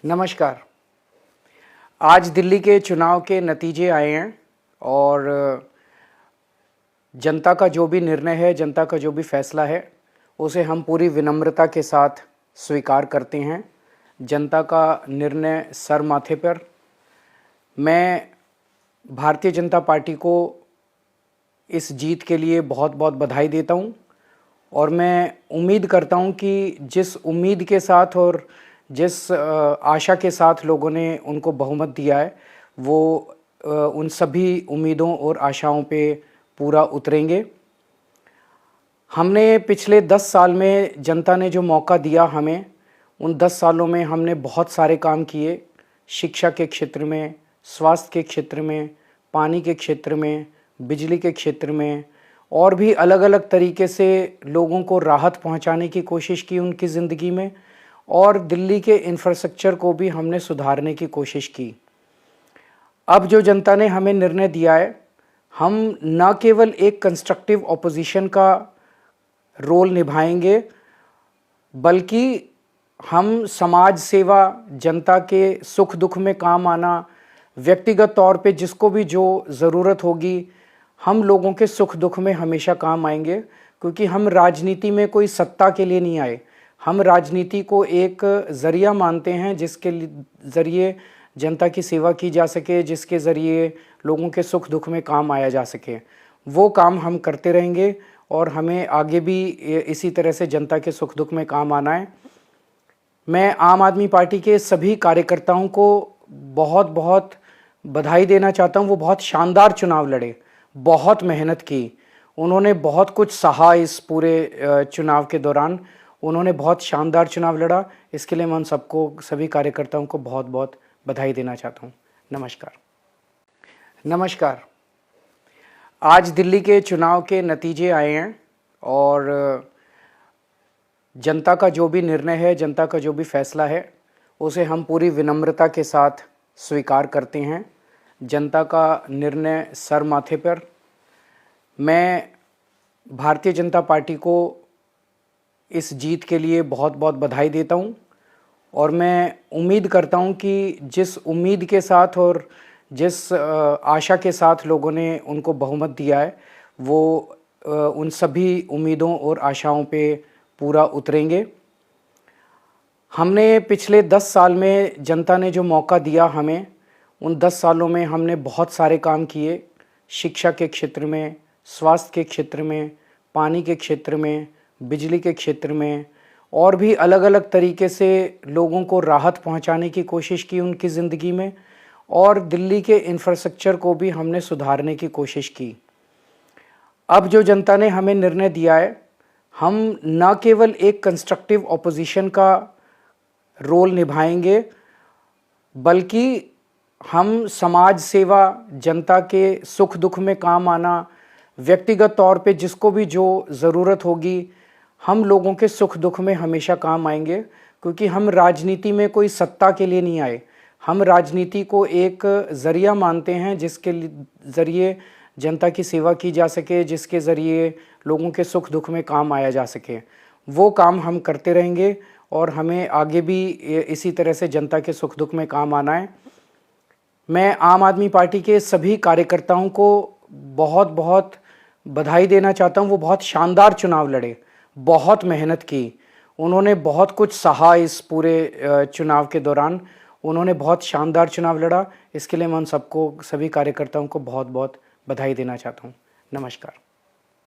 नमस्कार। आज दिल्ली के चुनाव के नतीजे आए हैं और जनता का जो भी निर्णय है, जनता का जो भी फैसला है, उसे हम पूरी विनम्रता के साथ स्वीकार करते हैं। जनता का निर्णय सर माथे पर। मैं भारतीय जनता पार्टी को इस जीत के लिए बहुत बहुत बधाई देता हूं और मैं उम्मीद करता हूं कि जिस उम्मीद के साथ और जिस आशा के साथ लोगों ने उनको बहुमत दिया है, वो उन सभी उम्मीदों और आशाओं पे पूरा उतरेंगे। हमने पिछले 10 साल में जनता ने जो मौका दिया हमें, उन 10 सालों में हमने बहुत सारे काम किए। शिक्षा के क्षेत्र में, स्वास्थ्य के क्षेत्र में, पानी के क्षेत्र में, बिजली के क्षेत्र में और भी अलग अलग तरीके से लोगों को राहत पहुंचाने की कोशिश की उनकी ज़िंदगी में, और दिल्ली के इंफ्रास्ट्रक्चर को भी हमने सुधारने की कोशिश की। अब जो जनता ने हमें निर्णय दिया है, हम न केवल एक कंस्ट्रक्टिव ऑपोजिशन का रोल निभाएंगे, बल्कि हम समाज सेवा, जनता के सुख दुख में काम आना, व्यक्तिगत तौर पे जिसको भी जो ज़रूरत होगी, हम लोगों के सुख दुख में हमेशा काम आएंगे। क्योंकि हम राजनीति में कोई सत्ता के लिए नहीं आए, हम राजनीति को एक ज़रिया मानते हैं जिसके ज़रिए जनता की सेवा की जा सके, जिसके ज़रिए लोगों के सुख दुख में काम आया जा सके। वो काम हम करते रहेंगे और हमें आगे भी इसी तरह से जनता के सुख दुख में काम आना है। मैं आम आदमी पार्टी के सभी कार्यकर्ताओं को बहुत बहुत बधाई देना चाहता हूँ। वो बहुत शानदार चुनाव लड़े, बहुत मेहनत की, उन्होंने बहुत कुछ सहा इस पूरे चुनाव के दौरान। उन्होंने बहुत शानदार चुनाव लड़ा। इसके लिए मैं उन सबको, सभी कार्यकर्ताओं को बहुत बहुत बधाई देना चाहता हूँ। नमस्कार। आज दिल्ली के चुनाव के नतीजे आए हैं और जनता का जो भी निर्णय है, जनता का जो भी फैसला है, उसे हम पूरी विनम्रता के साथ स्वीकार करते हैं। जनता का निर्णय सर माथे पर। मैं भारतीय जनता पार्टी को इस जीत के लिए बहुत बहुत बधाई देता हूं और मैं उम्मीद करता हूं कि जिस उम्मीद के साथ और जिस आशा के साथ लोगों ने उनको बहुमत दिया है, वो उन सभी उम्मीदों और आशाओं पे पूरा उतरेंगे। हमने पिछले 10 साल में जनता ने जो मौका दिया हमें, उन 10 सालों में हमने बहुत सारे काम किए। शिक्षा के क्षेत्र में, स्वास्थ्य के क्षेत्र में, पानी के क्षेत्र में, बिजली के क्षेत्र में और भी अलग अलग तरीके से लोगों को राहत पहुंचाने की कोशिश की उनकी ज़िंदगी में, और दिल्ली के इंफ्रास्ट्रक्चर को भी हमने सुधारने की कोशिश की। अब जो जनता ने हमें निर्णय दिया है, हम न केवल एक कंस्ट्रक्टिव ऑपोजिशन का रोल निभाएंगे, बल्कि हम समाज सेवा, जनता के सुख दुख में काम आना, व्यक्तिगत तौर पे जिसको भी जो ज़रूरत होगी, हम लोगों के सुख दुख में हमेशा काम आएंगे। क्योंकि हम राजनीति में कोई सत्ता के लिए नहीं आए, हम राजनीति को एक ज़रिया मानते हैं जिसके ज़रिए जनता की सेवा की जा सके, जिसके ज़रिए लोगों के सुख दुख में काम आया जा सके। वो काम हम करते रहेंगे और हमें आगे भी इसी तरह से जनता के सुख दुख में काम आना है। मैं आम आदमी पार्टी के सभी कार्यकर्ताओं को बहुत बहुत बधाई देना चाहता हूँ। वो बहुत शानदार चुनाव लड़े, बहुत मेहनत की, उन्होंने बहुत कुछ सहा इस पूरे चुनाव के दौरान। उन्होंने बहुत शानदार चुनाव लड़ा। इसके लिए मैं उन सबको, सभी कार्यकर्ताओं को बहुत बहुत बधाई देना चाहता हूँ। नमस्कार।